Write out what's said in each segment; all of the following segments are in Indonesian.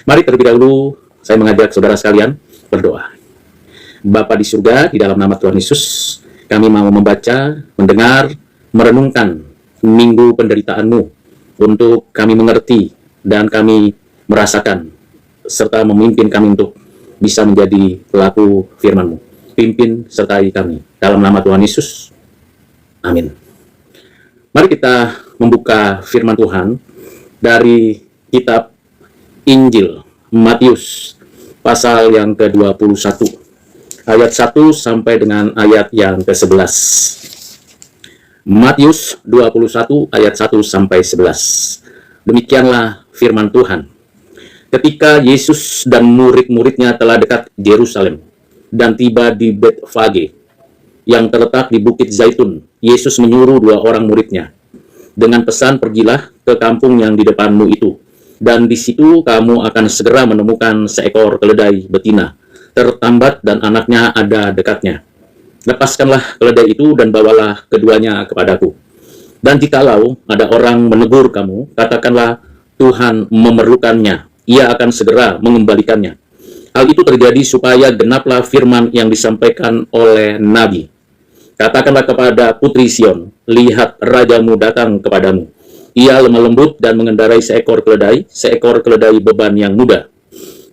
Mari terlebih dahulu saya mengajak saudara sekalian berdoa. Bapa di surga, di dalam nama Tuhan Yesus, kami mau membaca, mendengar, merenungkan minggu penderitaan-Mu untuk kami mengerti dan kami merasakan serta memimpin kami untuk bisa menjadi pelaku firman-Mu. Pimpin sertai kami dalam nama Tuhan Yesus. Amin. Mari kita membuka firman Tuhan dari kitab Injil Matius pasal yang ke-21 ayat 1 sampai dengan ayat yang ke-11. Matius 21 ayat 1 sampai 11. Demikianlah firman Tuhan. Ketika Yesus dan murid-muridnya telah dekat Yerusalem dan tiba di Betfage yang terletak di Bukit Zaitun, Yesus menyuruh 2 orang muridnya dengan pesan, pergilah ke kampung yang di depanmu itu, dan di situ kamu akan segera menemukan seekor keledai betina tertambat dan anaknya ada dekatnya. Lepaskanlah keledai itu dan bawalah keduanya kepadaku. Dan jikalau ada orang menegur kamu, katakanlah Tuhan memerlukannya, ia akan segera mengembalikannya. Hal itu terjadi supaya genaplah firman yang disampaikan oleh Nabi. Katakanlah kepada putri Sion, lihat rajamu datang kepadamu. Ia lemah lembut dan mengendarai seekor keledai beban yang mudah.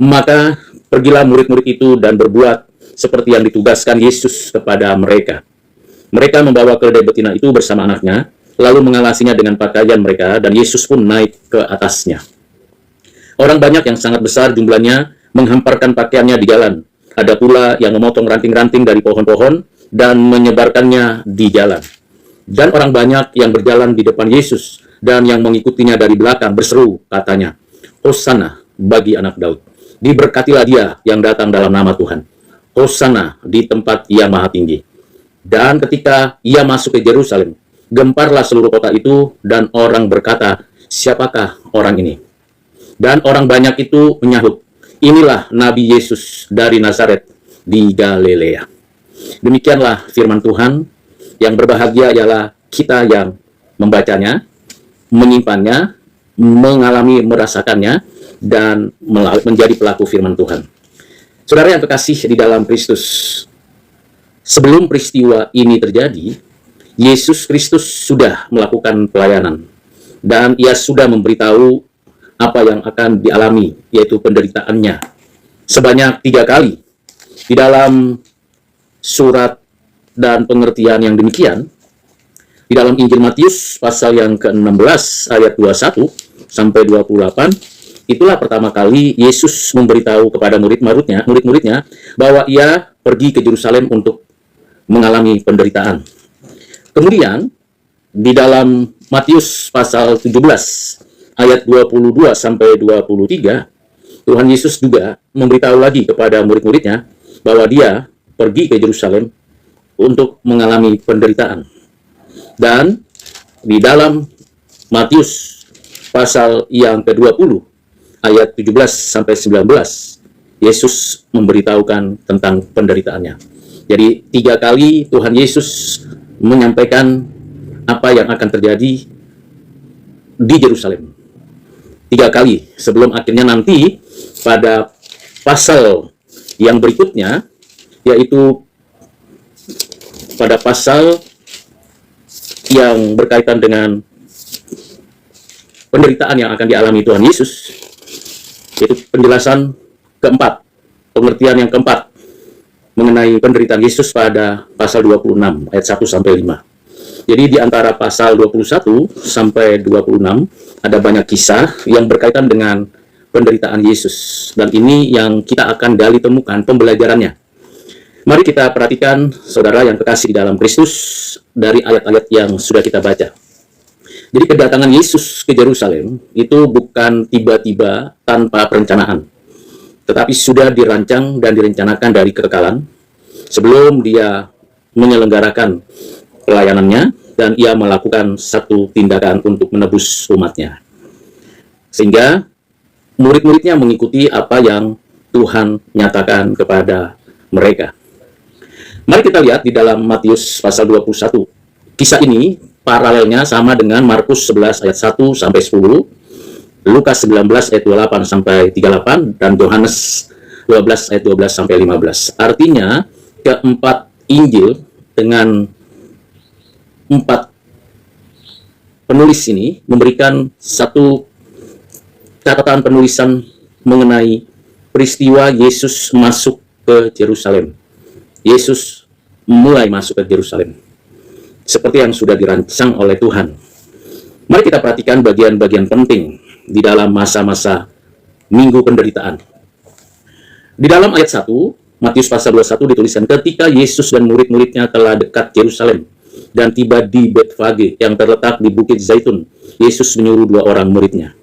Maka pergilah murid-murid itu dan berbuat seperti yang ditugaskan Yesus kepada mereka. Mereka membawa keledai betina itu bersama anaknya, lalu mengalasinya dengan pakaian mereka, dan Yesus pun naik ke atasnya. Orang banyak yang sangat besar jumlahnya menghamparkan pakaiannya di jalan. Ada pula yang memotong ranting-ranting dari pohon-pohon dan menyebarkannya di jalan. Dan orang banyak yang berjalan di depan Yesus dan yang mengikutinya dari belakang berseru, katanya, Hosana bagi anak Daud. Diberkatilah dia yang datang dalam nama Tuhan. Hosana di tempat yang maha tinggi. Dan ketika ia masuk ke Yerusalem, gemparlah seluruh kota itu, dan orang berkata, siapakah orang ini? Dan orang banyak itu menyahut, inilah Nabi Yesus dari Nazaret di Galilea. Demikianlah firman Tuhan. Yang berbahagia ialah kita yang membacanya, menyimpannya, mengalami, merasakannya, dan menjadi pelaku firman Tuhan. Saudara yang kekasih di dalam Kristus, sebelum peristiwa ini terjadi, Yesus Kristus sudah melakukan pelayanan, dan ia sudah memberitahu apa yang akan dialami, yaitu penderitaannya, sebanyak 3 kali. Di dalam surat dan pengertian yang demikian, di dalam Injil Matius pasal yang ke-16 ayat 21 sampai 28, itulah pertama kali Yesus memberitahu kepada murid-muridnya bahwa ia pergi ke Yerusalem untuk mengalami penderitaan. Kemudian di dalam Matius pasal 17 ayat 22 sampai 23, Tuhan Yesus juga memberitahu lagi kepada murid-muridnya bahwa dia pergi ke Yerusalem untuk mengalami penderitaan. Dan di dalam Matius pasal yang ke-20 ayat 17 sampai 19, Yesus memberitahukan tentang penderitaannya. Jadi 3 kali Tuhan Yesus menyampaikan apa yang akan terjadi di Yerusalem. 3 kali sebelum akhirnya nanti pada pasal yang berikutnya, yaitu pada pasal yang berkaitan dengan penderitaan yang akan dialami Tuhan Yesus, yaitu penjelasan keempat, pengertian yang keempat mengenai penderitaan Yesus pada pasal 26 ayat 1 sampai 5. Jadi di antara pasal 21 sampai 26 ada banyak kisah yang berkaitan dengan penderitaan Yesus, dan ini yang kita akan gali temukan pembelajarannya. Mari kita perhatikan, saudara yang kekasih di dalam Kristus, dari ayat-ayat yang sudah kita baca. Jadi kedatangan Yesus ke Yerusalem itu bukan tiba-tiba tanpa perencanaan, tetapi sudah dirancang dan direncanakan dari kekekalan sebelum dia menyelenggarakan pelayanannya dan ia melakukan satu tindakan untuk menebus umatnya. Sehingga murid-muridnya mengikuti apa yang Tuhan nyatakan kepada mereka. Mari kita lihat di dalam Matius pasal 21. Kisah ini paralelnya sama dengan Markus 11 ayat 1 sampai 10 Lukas 19 ayat 28 sampai 38 dan Yohanes 12 ayat 12 sampai 15. Artinya keempat Injil dengan empat penulis ini memberikan satu catatan penulisan mengenai peristiwa Yesus masuk ke Yerusalem. Yesus mulai masuk ke Yerusalem seperti yang sudah dirancang oleh Tuhan. Mari kita perhatikan bagian-bagian penting di dalam masa-masa minggu penderitaan. Di dalam ayat 1, Matius pasal 21 dituliskan, ketika Yesus dan murid-muridnya telah dekat Yerusalem dan tiba di Betfage yang terletak di Bukit Zaitun, Yesus menyuruh 2 orang muridnya.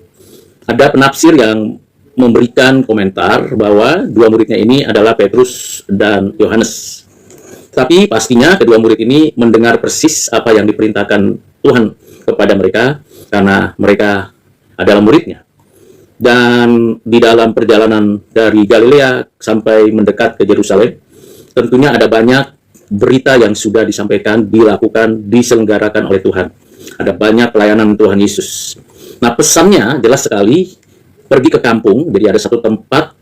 Ada penafsir yang memberikan komentar bahwa 2 muridnya ini adalah Petrus dan Yohanes. Tapi pastinya kedua murid ini mendengar persis apa yang diperintahkan Tuhan kepada mereka karena mereka adalah muridnya. Dan di dalam perjalanan dari Galilea sampai mendekat ke Yerusalem, tentunya ada banyak berita yang sudah disampaikan, dilakukan, diselenggarakan oleh Tuhan. Ada banyak pelayanan Tuhan Yesus. Nah, pesannya jelas sekali, pergi ke kampung. Jadi ada satu tempat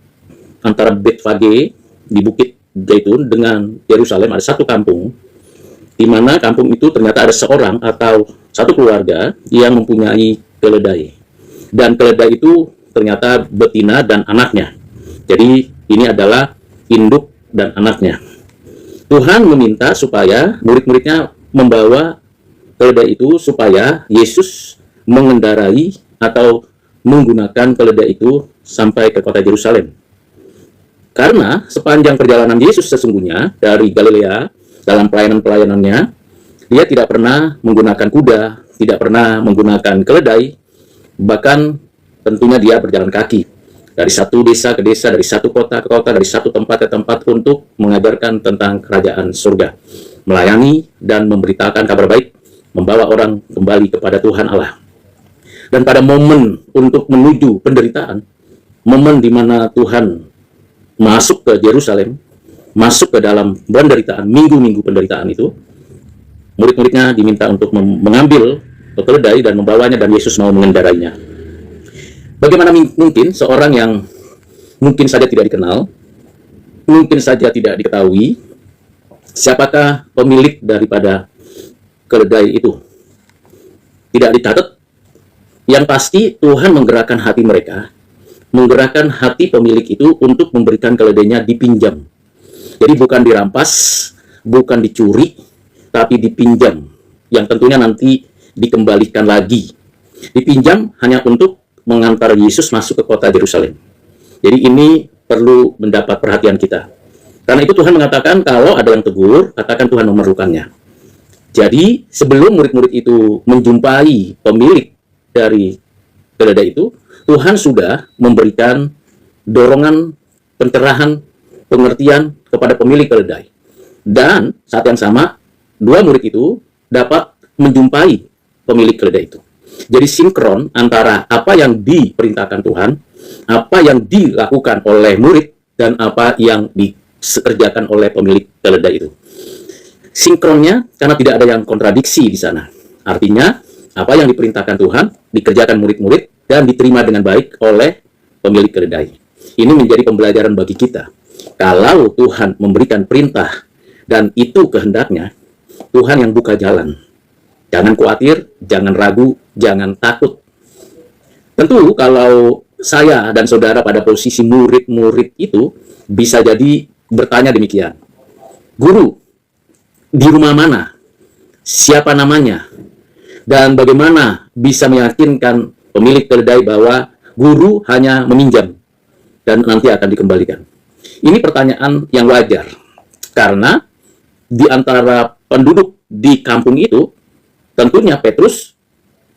antara Betfage di Bukit Zaitun dengan Yerusalem, ada satu kampung, di mana kampung itu ternyata ada seorang atau satu keluarga yang mempunyai keledai. Dan keledai itu ternyata betina dan anaknya. Jadi ini adalah induk dan anaknya. Tuhan meminta supaya murid-muridnya membawa keledai itu supaya Yesus mengendarai atau menggunakan keledai itu sampai ke kota Yerusalem. Karena sepanjang perjalanan Yesus sesungguhnya dari Galilea dalam pelayanan-pelayanannya, dia tidak pernah menggunakan kuda, tidak pernah menggunakan keledai, bahkan tentunya dia berjalan kaki dari satu desa ke desa, dari satu kota ke kota, dari satu tempat ke tempat untuk mengajarkan tentang kerajaan surga, melayani dan memberitakan kabar baik, membawa orang kembali kepada Tuhan Allah. Dan pada momen untuk menuju penderitaan, momen di mana Tuhan masuk ke Yerusalem, masuk ke dalam penderitaan, minggu-minggu penderitaan itu, murid-muridnya diminta untuk mengambil keledai dan membawanya, dan Yesus mau mengendarainya. Bagaimana mungkin seorang yang mungkin saja tidak dikenal, mungkin saja tidak diketahui, siapakah pemilik daripada keledai itu? Tidak dicatat. Yang pasti Tuhan menggerakkan hati mereka, menggerakkan hati pemilik itu untuk memberikan keledainya dipinjam. Jadi bukan dirampas, bukan dicuri, tapi dipinjam, yang tentunya nanti dikembalikan lagi. Dipinjam hanya untuk mengantar Yesus masuk ke kota Yerusalem. Jadi ini perlu mendapat perhatian kita. Karena itu Tuhan mengatakan kalau ada yang tegur, katakan Tuhan memerlukannya. Jadi sebelum murid-murid itu menjumpai pemilik dari keledai itu, Tuhan sudah memberikan dorongan, pencerahan, pengertian kepada pemilik keledai. Dan saat yang sama, 2 murid itu dapat menjumpai pemilik keledai itu. Jadi sinkron antara apa yang diperintahkan Tuhan, apa yang dilakukan oleh murid, dan apa yang dikerjakan oleh pemilik keledai itu. Sinkronnya karena tidak ada yang kontradiksi di sana. Artinya, apa yang diperintahkan Tuhan dikerjakan murid-murid dan diterima dengan baik oleh pemilik keledai. Ini menjadi pembelajaran bagi kita. Kalau Tuhan memberikan perintah dan itu kehendaknya, Tuhan yang buka jalan. Jangan khawatir, jangan ragu, jangan takut. Tentu kalau saya dan saudara pada posisi murid-murid itu bisa jadi bertanya demikian. Guru, di rumah mana? Siapa namanya? Dan bagaimana bisa meyakinkan pemilik keledai bahwa guru hanya meminjam dan nanti akan dikembalikan? Ini pertanyaan yang wajar. Karena di antara penduduk di kampung itu, tentunya Petrus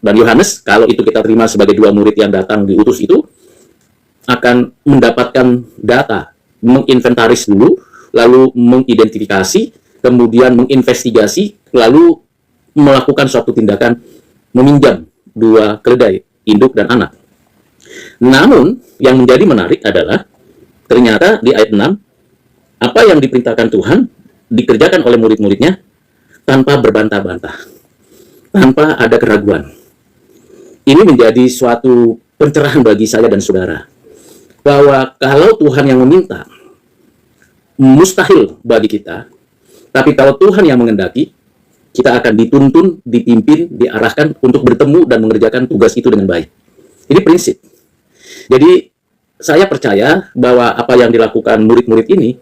dan Yohanes, kalau itu kita terima sebagai 2 murid yang datang diutus itu, akan mendapatkan data, menginventaris dulu, lalu mengidentifikasi, kemudian menginvestigasi, lalu melakukan suatu tindakan meminjam 2 keledai, induk dan anak. Namun, yang menjadi menarik adalah, ternyata di ayat 6, apa yang diperintahkan Tuhan dikerjakan oleh murid-muridnya tanpa berbantah-bantah, tanpa ada keraguan. Ini menjadi suatu pencerahan bagi saya dan saudara, bahwa kalau Tuhan yang meminta, mustahil bagi kita. Tapi kalau Tuhan yang mengendaki, kita akan dituntun, dipimpin, diarahkan untuk bertemu dan mengerjakan tugas itu dengan baik. Ini prinsip. Jadi saya percaya bahwa apa yang dilakukan murid-murid ini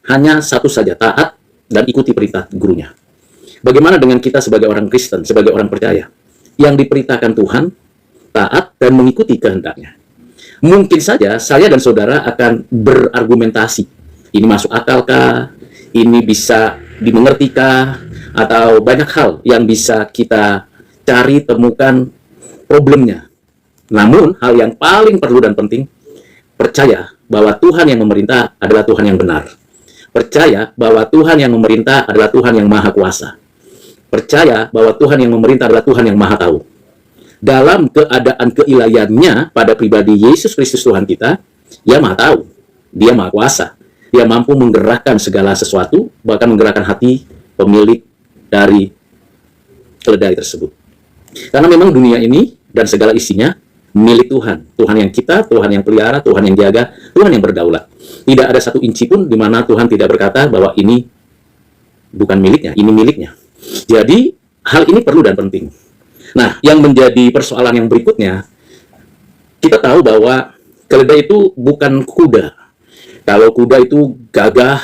hanya satu saja, taat dan ikuti perintah gurunya. Bagaimana dengan kita sebagai orang Kristen, sebagai orang percaya, yang diperintahkan Tuhan, taat dan mengikuti kehendaknya? Mungkin saja saya dan saudara akan berargumentasi. Ini masuk akalkah? Ini bisa dimengertikah? Atau banyak hal yang bisa kita cari, temukan problemnya. Namun, hal yang paling perlu dan penting, percaya bahwa Tuhan yang memerintah adalah Tuhan yang benar. Percaya bahwa Tuhan yang memerintah adalah Tuhan yang maha kuasa. Percaya bahwa Tuhan yang memerintah adalah Tuhan yang maha tahu. Dalam keadaan keilahiannya pada pribadi Yesus Kristus Tuhan kita, Dia maha tahu, Dia maha kuasa. Dia mampu menggerakkan segala sesuatu, bahkan menggerakkan hati pemilik dari keledai tersebut. Karena memang dunia ini dan segala isinya milik Tuhan. Tuhan yang kita, Tuhan yang pelihara, Tuhan yang jaga, Tuhan yang berdaulat. Tidak ada satu inci pun di mana Tuhan tidak berkata bahwa ini bukan miliknya, ini miliknya. Jadi, hal ini perlu dan penting. Nah, yang menjadi persoalan yang berikutnya, kita tahu bahwa keledai itu bukan kuda. Kalau kuda itu gagah,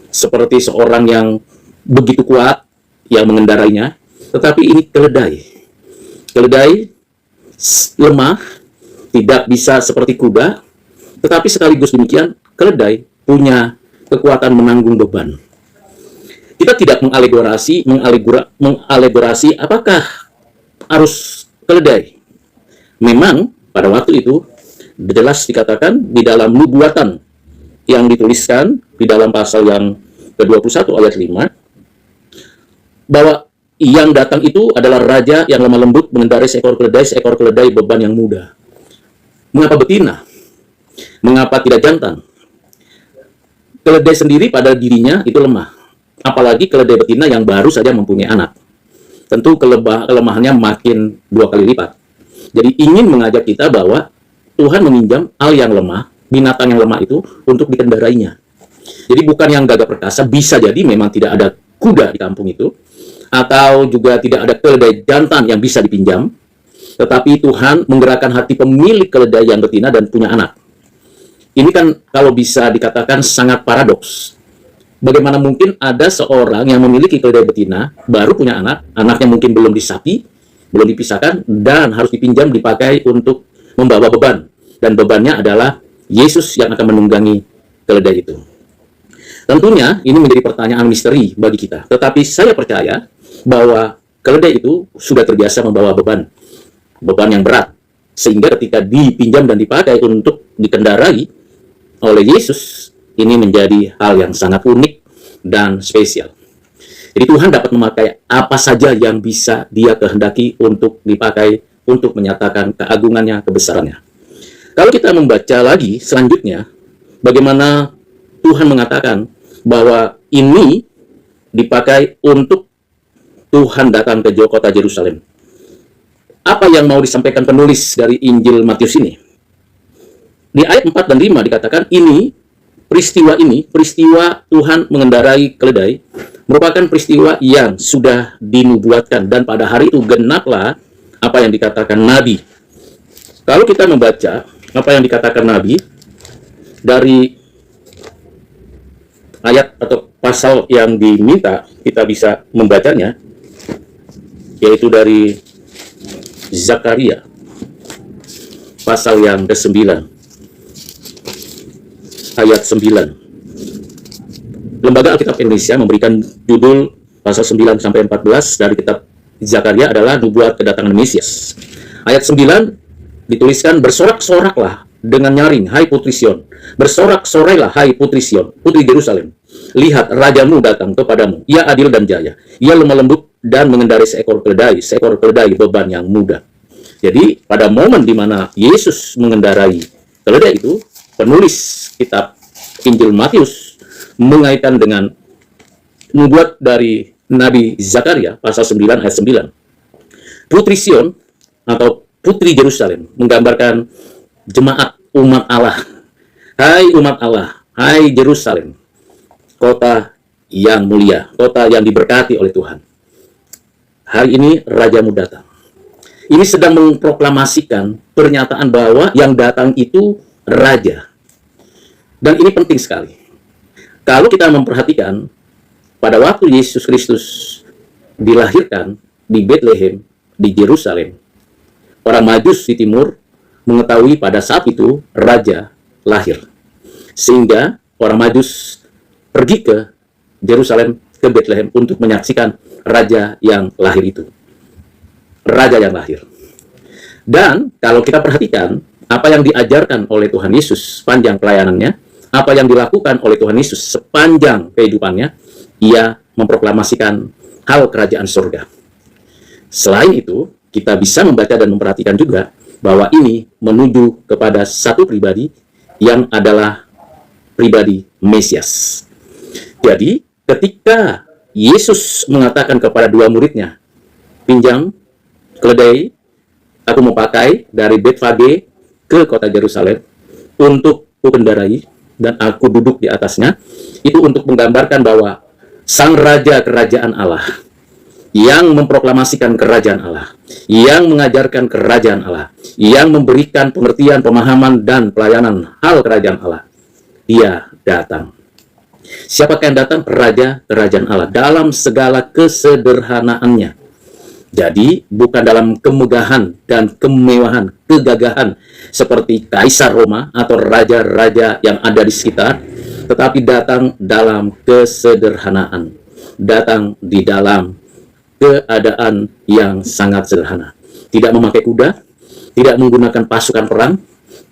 seperti seorang yang begitu kuat yang mengendarainya, tetapi ini keledai. Keledai lemah, tidak bisa seperti kuda, tetapi sekaligus demikian, keledai punya kekuatan menanggung beban. Kita tidak mengalegorasi apakah arus keledai. Memang pada waktu itu jelas dikatakan di dalam nubuatan yang dituliskan di dalam pasal yang ke-21 ayat 5, bahwa yang datang itu adalah raja yang lemah lembut mengendarai seekor keledai beban yang mudah. Mengapa betina? Mengapa tidak jantan? Keledai sendiri pada dirinya itu lemah. Apalagi keledai betina yang baru saja mempunyai anak. Tentu kelemahannya makin 2 kali lipat. Jadi ingin mengajak kita bahwa Tuhan meminjam hal yang lemah, binatang yang lemah itu untuk dikendarainya. Jadi bukan yang gagah perkasa, bisa jadi memang tidak ada kuda di kampung itu, atau juga tidak ada keledai jantan yang bisa dipinjam, tetapi Tuhan menggerakkan hati pemilik keledai yang betina dan punya anak. Ini kan kalau bisa dikatakan sangat paradoks. Bagaimana mungkin ada seorang yang memiliki keledai betina, baru punya anak, anaknya mungkin belum disapi, belum dipisahkan, dan harus dipinjam, dipakai untuk membawa beban. Dan bebannya adalah Yesus yang akan menunggangi keledai itu. Tentunya ini menjadi pertanyaan misteri bagi kita. Tetapi saya percaya bahwa keledai itu sudah terbiasa membawa beban yang berat. Sehingga ketika dipinjam dan dipakai untuk dikendarai oleh Yesus, ini menjadi hal yang sangat unik dan spesial. Jadi Tuhan dapat memakai apa saja yang bisa Dia kehendaki untuk dipakai untuk menyatakan keagungannya, kebesarannya. Kalau kita membaca lagi selanjutnya, bagaimana Tuhan mengatakan bahwa ini dipakai untuk Tuhan datang ke kota Yerusalem. Apa yang mau disampaikan penulis dari Injil Matius ini? Di ayat 4 dan 5 dikatakan peristiwa Tuhan mengendarai keledai merupakan peristiwa yang sudah dinubuatkan, dan pada hari itu genaplah apa yang dikatakan Nabi. Kalau kita membaca apa yang dikatakan Nabi dari ayat atau pasal yang diminta, kita bisa membacanya, yaitu dari Zakaria pasal yang ke-9 ayat 9. Lembaga Alkitab Indonesia memberikan judul pasal 9 sampai 14 dari kitab Zakaria adalah nubuat kedatangan Mesias. Ayat 9 dituliskan, bersorak-soraklah dengan nyaring, hai putri Sion. Bersorak-sorailah, hai putri Sion, putri Yerusalem. Lihat, rajamu datang kepadamu. Ia adil dan jaya. Ia lemah lembut dan mengendarai seekor keledai beban yang mudah. Jadi, pada momen di mana Yesus mengendarai keledai itu, penulis kitab Injil Matius mengaitkan dengan nubuat dari Nabi Zakaria pasal 9 ayat 9. Putri Sion atau putri Yerusalem, menggambarkan jemaat umat Allah. Hai umat Allah, hai Yerusalem, kota yang mulia, kota yang diberkati oleh Tuhan. Hari ini Rajamu datang. Ini sedang memproklamasikan pernyataan bahwa yang datang itu Raja. Dan ini penting sekali. Kalau kita memperhatikan, pada waktu Yesus Kristus dilahirkan di Bethlehem, di Yerusalem, orang Majus di timur mengetahui pada saat itu Raja lahir. Sehingga orang Majus pergi ke Yerusalem, ke Bethlehem untuk menyaksikan Raja yang lahir itu. Raja yang lahir. Dan kalau kita perhatikan apa yang diajarkan oleh Tuhan Yesus sepanjang pelayanannya, apa yang dilakukan oleh Tuhan Yesus sepanjang kehidupannya, ia memproklamasikan hal kerajaan surga. Selain itu, kita bisa membaca dan memperhatikan juga bahwa ini menuju kepada satu pribadi yang adalah pribadi Mesias. Jadi, ketika Yesus mengatakan kepada dua muridnya, pinjam keledai, aku mau pakai dari Betfage ke kota Yerusalem untuk kukendarai dan aku duduk di atasnya, itu untuk menggambarkan bahwa Sang Raja Kerajaan Allah yang memproklamasikan kerajaan Allah, yang mengajarkan kerajaan Allah, yang memberikan pengertian, pemahaman, dan pelayanan hal kerajaan Allah, dia datang. Siapakah yang datang? Raja Kerajaan Allah dalam segala kesederhanaannya. Jadi bukan dalam kemegahan dan kemewahan, kegagahan seperti Kaisar Roma atau raja-raja yang ada di sekitar, tetapi datang dalam kesederhanaan, datang di dalam keadaan yang sangat sederhana. Tidak memakai kuda, tidak menggunakan pasukan perang,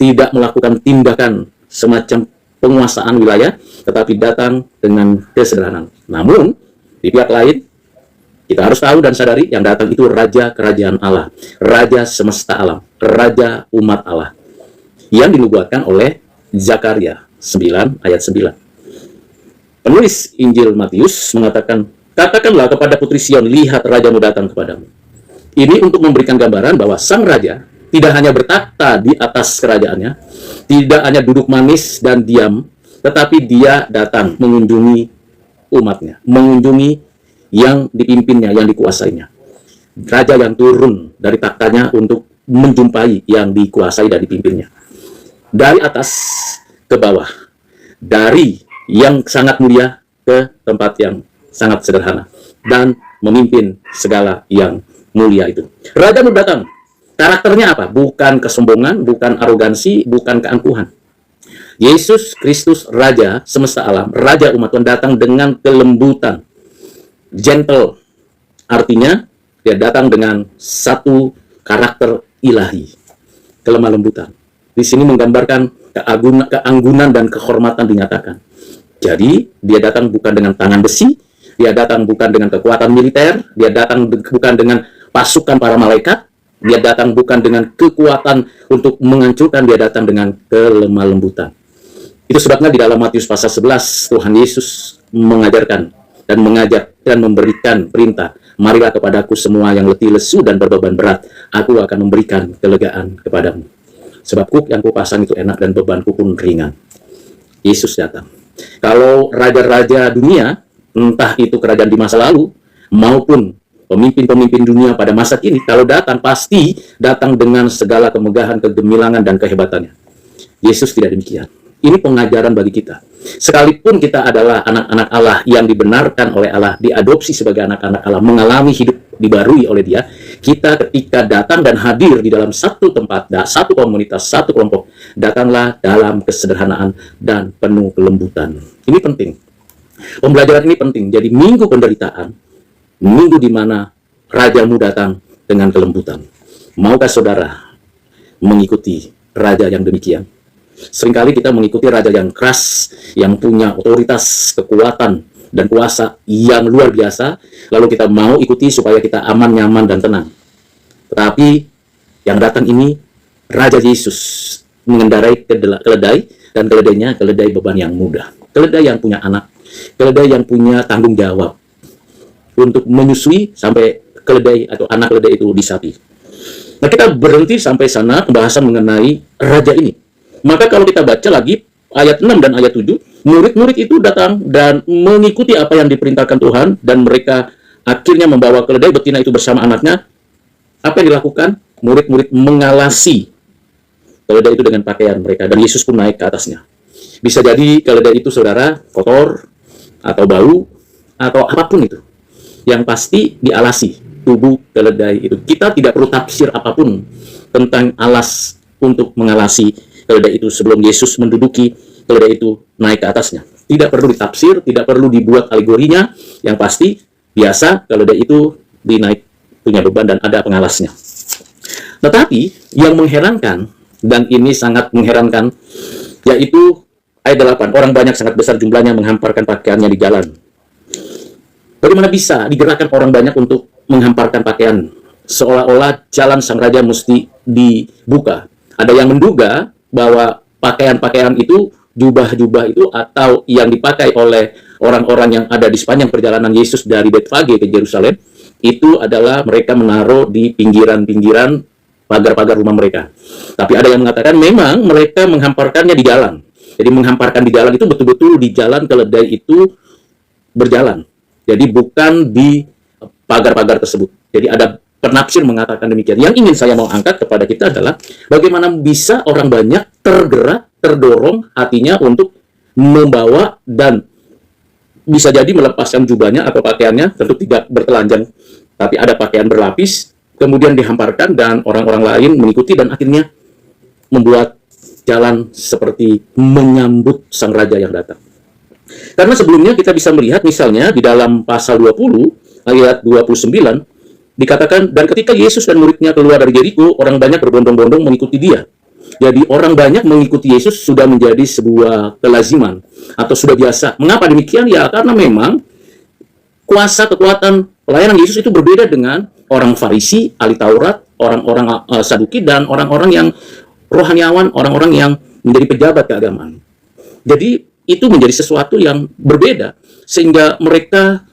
tidak melakukan tindakan semacam penguasaan wilayah, tetapi datang dengan kesederhanaan. Namun, di pihak lain, kita harus tahu dan sadari yang datang itu Raja Kerajaan Allah, Raja semesta alam, Raja umat Allah, yang dinubuatkan oleh Zakaria 9 ayat 9. Penulis Injil Matius mengatakan, katakanlah kepada putri Sion, lihat Rajamu datang kepadamu. Ini untuk memberikan gambaran bahwa sang Raja tidak hanya bertakhta di atas kerajaannya, tidak hanya duduk manis dan diam, tetapi dia datang mengunjungi umatnya, mengunjungi yang dipimpinnya, yang dikuasainya. Raja yang turun dari taktanya untuk menjumpai yang dikuasai dan dipimpinnya. Dari atas ke bawah, dari yang sangat mulia ke tempat yang sangat sederhana, dan memimpin segala yang mulia itu. Raja datang. Karakternya apa? Bukan kesombongan, bukan arogansi, bukan keangkuhan. Yesus Kristus, Raja semesta alam, Raja umat Tuhan, datang dengan kelembutan. Gentle, artinya dia datang dengan satu karakter ilahi, kelemah lembutan. Di sini menggambarkan keanggunan dan kehormatan dinyatakan. Jadi dia datang bukan dengan tangan besi, dia datang bukan dengan kekuatan militer, dia datang bukan dengan pasukan para malaikat, dia datang bukan dengan kekuatan untuk menghancurkan, dia datang dengan kelemah lembutan. Itu sebabnya di dalam Matius pasal 11 Tuhan Yesus mengajarkan dan mengajak dan memberikan perintah, marilah kepadaku semua yang letih lesu dan berbeban berat, aku akan memberikan kelegaan kepadamu. Sebab yang kupasang itu enak dan bebanku pun ringan. Yesus datang. Kalau raja-raja dunia, entah itu kerajaan di masa lalu maupun pemimpin-pemimpin dunia pada masa kini, kalau datang pasti datang dengan segala kemegahan, kegemilangan, dan kehebatannya. Yesus tidak demikian. Ini pengajaran bagi kita. Sekalipun kita adalah anak-anak Allah yang dibenarkan oleh Allah, diadopsi sebagai anak-anak Allah, mengalami hidup dibarui oleh Dia, kita ketika datang dan hadir di dalam satu tempat, satu komunitas, satu kelompok, datanglah dalam kesederhanaan dan penuh kelembutan. Ini penting. Pembelajaran ini penting. Jadi minggu penderitaan, minggu di mana Rajamu datang dengan kelembutan. Maukah saudara mengikuti Raja yang demikian? Seringkali kita mengikuti raja yang keras, yang punya otoritas, kekuatan, dan kuasa yang luar biasa, lalu kita mau ikuti supaya kita aman, nyaman, dan tenang. Tetapi yang datang ini, Raja Yesus mengendarai keledai, dan keledainya keledai beban yang mudah. Keledai yang punya anak, keledai yang punya tanggung jawab untuk menyusui sampai keledai atau anak keledai itu disapi. Nah, kita berhenti sampai sana pembahasan mengenai raja ini. Maka kalau kita baca lagi ayat 6 dan ayat 7, murid-murid itu datang dan mengikuti apa yang diperintahkan Tuhan, dan mereka akhirnya membawa keledai betina itu bersama anaknya. Apa yang dilakukan? Murid-murid mengalasi keledai itu dengan pakaian mereka, dan Yesus pun naik ke atasnya. Bisa jadi keledai itu, saudara, kotor, atau bau, atau apapun itu. Yang pasti dialasi tubuh keledai itu. Kita tidak perlu tafsir apapun tentang alas untuk mengalasi keledai itu sebelum Yesus menduduki keledai itu naik ke atasnya. Tidak perlu ditafsir, tidak perlu dibuat alegorinya. Yang pasti, biasa keledai itu dinaik punya beban dan ada pengalasnya. Tetapi yang mengherankan, dan ini sangat mengherankan, yaitu ayat 8, orang banyak sangat besar jumlahnya menghamparkan pakaiannya di jalan. Bagaimana bisa digerakkan orang banyak untuk menghamparkan pakaian? Seolah-olah jalan sang raja mesti dibuka. Ada yang menduga bahwa pakaian-pakaian itu, jubah-jubah itu, atau yang dipakai oleh orang-orang yang ada di sepanjang perjalanan Yesus dari Betfage ke Yerusalem, itu adalah mereka menaruh di pinggiran-pinggiran pagar-pagar rumah mereka. Tapi ada yang mengatakan memang mereka menghamparkannya di jalan. Jadi menghamparkan di jalan itu betul-betul di jalan keledai itu berjalan. Jadi bukan di pagar-pagar tersebut. Jadi ada penafsir mengatakan demikian. Yang ingin saya mau angkat kepada kita adalah bagaimana bisa orang banyak tergerak, terdorong hatinya untuk membawa dan bisa jadi melepaskan jubahnya atau pakaiannya, tentu tidak bertelanjang, tapi ada pakaian berlapis, kemudian dihamparkan dan orang-orang lain mengikuti dan akhirnya membuat jalan seperti menyambut sang raja yang datang. Karena sebelumnya kita bisa melihat misalnya di dalam pasal 20 ayat 29 dikatakan, dan ketika Yesus dan muridnya keluar dari Yeriko, orang banyak berbondong-bondong mengikuti dia. Jadi orang banyak mengikuti Yesus sudah menjadi sebuah kelaziman atau sudah biasa. Mengapa demikian? Ya karena memang kuasa kekuatan pelayanan Yesus itu berbeda dengan orang Farisi, ahli Taurat, orang-orang Saduki, dan orang-orang yang rohaniawan, orang-orang yang menjadi pejabat keagamaan. Jadi itu menjadi sesuatu yang berbeda, sehingga mereka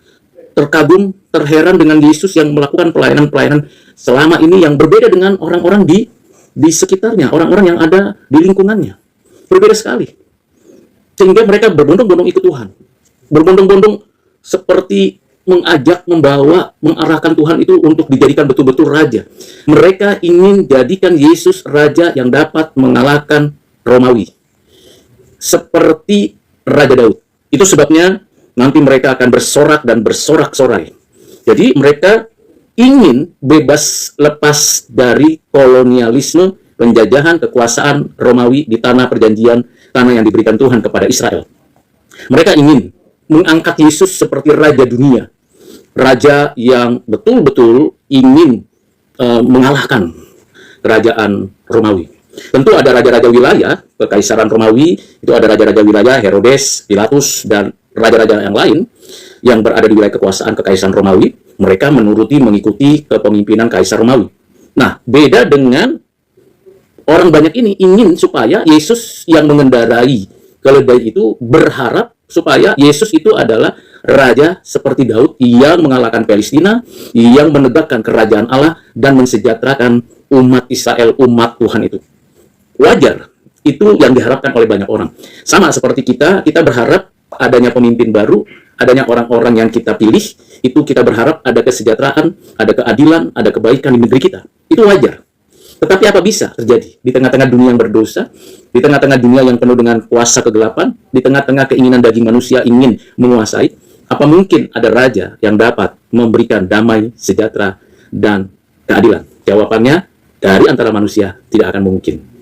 terkagum, terheran dengan Yesus yang melakukan pelayanan-pelayanan selama ini yang berbeda dengan orang-orang di sekitarnya, orang-orang yang ada di lingkungannya. Berbeda sekali. Sehingga mereka berbondong-bondong ikut Tuhan. Berbondong-bondong seperti mengajak, membawa, mengarahkan Tuhan itu untuk dijadikan betul-betul raja. Mereka ingin jadikan Yesus raja yang dapat mengalahkan Romawi. Seperti Raja Daud. Itu sebabnya nanti mereka akan bersorak dan bersorak-sorai. Jadi mereka ingin bebas lepas dari kolonialisme, penjajahan, kekuasaan Romawi di tanah perjanjian, tanah yang diberikan Tuhan kepada Israel. Mereka ingin mengangkat Yesus seperti raja dunia. Raja yang betul-betul ingin mengalahkan kerajaan Romawi. Tentu ada raja-raja wilayah, kekaisaran Romawi, itu ada raja-raja wilayah, Herodes, Pilatus, dan raja-raja yang lain yang berada di wilayah kekuasaan kekaisaran Romawi. Mereka menuruti, mengikuti kepemimpinan kaisar Romawi. Nah, beda dengan orang banyak ini ingin supaya Yesus yang mengendarai keledai itu berharap supaya Yesus itu adalah raja seperti Daud yang mengalahkan Palestina, yang menegakkan kerajaan Allah dan mensejahterakan umat Israel, umat Tuhan itu. Wajar, itu yang diharapkan oleh banyak orang. Sama seperti kita berharap adanya pemimpin baru, adanya orang-orang yang kita pilih, itu kita berharap ada kesejahteraan, ada keadilan, ada kebaikan di negeri kita. Itu wajar. Tetapi apa bisa terjadi di tengah-tengah dunia yang berdosa, di tengah-tengah dunia yang penuh dengan kuasa kegelapan, di tengah-tengah keinginan daging manusia ingin menguasai? Apa mungkin ada raja yang dapat memberikan damai, sejahtera, dan keadilan? Jawabannya, dari antara manusia tidak akan mungkin.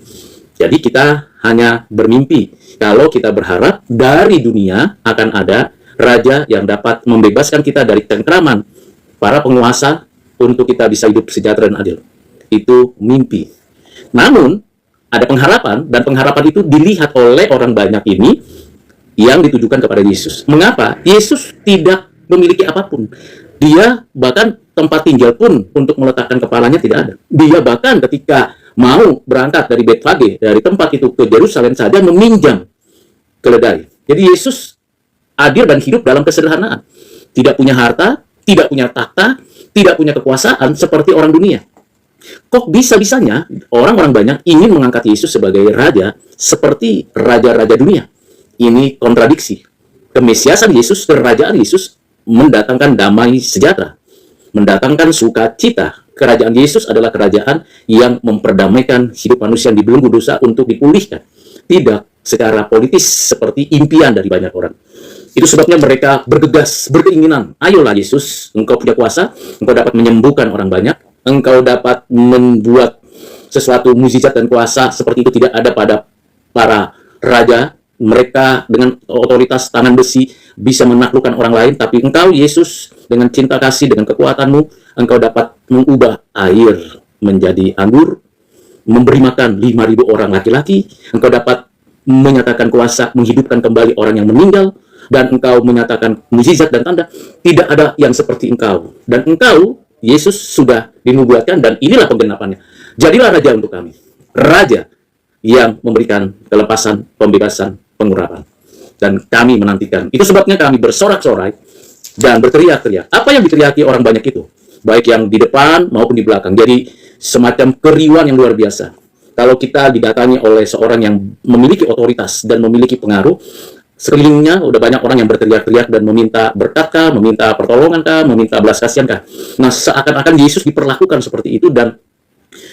Jadi kita hanya bermimpi kalau kita berharap dari dunia akan ada raja yang dapat membebaskan kita dari cengkraman para penguasa untuk kita bisa hidup sejahtera dan adil. Itu mimpi. Namun, ada pengharapan, dan pengharapan itu dilihat oleh orang banyak ini yang ditujukan kepada Yesus. Mengapa? Yesus tidak memiliki apapun. Dia bahkan tempat tinggal pun untuk meletakkan kepalanya tidak ada. Dia bahkan ketika mau berangkat dari Betfage, dari tempat itu ke Yerusalem saja meminjam keledai. Jadi Yesus hadir dan hidup dalam kesederhanaan. Tidak punya harta, tidak punya takhta, tidak punya kekuasaan seperti orang dunia. Kok bisa-bisanya orang-orang banyak ingin mengangkat Yesus sebagai raja seperti raja-raja dunia? Ini kontradiksi. Kemesiasan Yesus, kerajaan Yesus mendatangkan damai sejahtera, mendatangkan sukacita. Kerajaan Yesus adalah kerajaan yang memperdamaikan hidup manusia yang dibelenggu dosa untuk dipulihkan. Tidak secara politis seperti impian dari banyak orang. Itu sebabnya mereka bergegas, berkeinginan. Ayolah Yesus, engkau punya kuasa, engkau dapat menyembuhkan orang banyak, engkau dapat membuat sesuatu mukjizat dan kuasa seperti itu tidak ada pada para raja. Mereka dengan otoritas tangan besi bisa menaklukkan orang lain, tapi engkau Yesus dengan cinta kasih, dengan kekuatanmu, engkau dapat mengubah air menjadi anggur, memberi makan 5.000 orang laki-laki, engkau dapat menyatakan kuasa menghidupkan kembali orang yang meninggal, dan engkau menyatakan mukjizat dan tanda. Tidak ada yang seperti engkau, dan engkau Yesus sudah dinubuatkan, dan inilah penggenapannya. Jadilah raja untuk kami, raja yang memberikan kelepasan, pembebasan, pengurapan. Dan kami menantikan. Itu sebabnya kami bersorak-sorai dan berteriak-teriak. Apa yang diteriaki orang banyak itu? Baik yang di depan maupun di belakang. Jadi semacam keriuhan yang luar biasa. Kalau kita didatangi oleh seorang yang memiliki otoritas dan memiliki pengaruh, sekelilingnya udah banyak orang yang berteriak-teriak dan meminta berkat kah, meminta pertolongan kah, meminta belas kasihan kah. Nah, seakan-akan Yesus diperlakukan seperti itu dan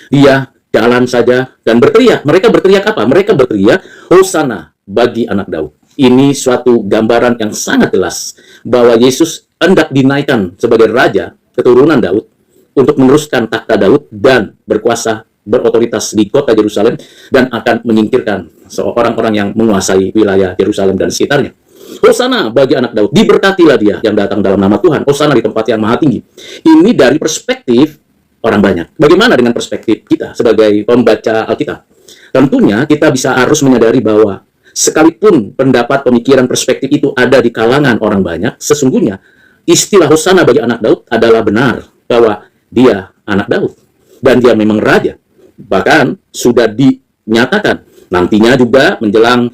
dia jalan saja dan berteriak. Mereka berteriak apa? Mereka berteriak, Hosana bagi anak Daud. Ini suatu gambaran yang sangat jelas bahwa Yesus hendak dinaikkan sebagai raja keturunan Daud untuk meneruskan takhta Daud dan berkuasa, berotoritas di kota Yerusalem dan akan menyingkirkan orang-orang yang menguasai wilayah Yerusalem dan sekitarnya. Hosana bagi anak Daud, diberkatilah dia yang datang dalam nama Tuhan. Hosana di tempat yang maha tinggi. Ini dari perspektif orang banyak. Bagaimana dengan perspektif kita sebagai pembaca Alkitab? Tentunya kita harus menyadari bahwa sekalipun pendapat, pemikiran, perspektif itu ada di kalangan orang banyak, sesungguhnya istilah Hosana bagi anak Daud adalah benar bahwa dia anak Daud dan dia memang raja. Bahkan sudah dinyatakan nantinya juga menjelang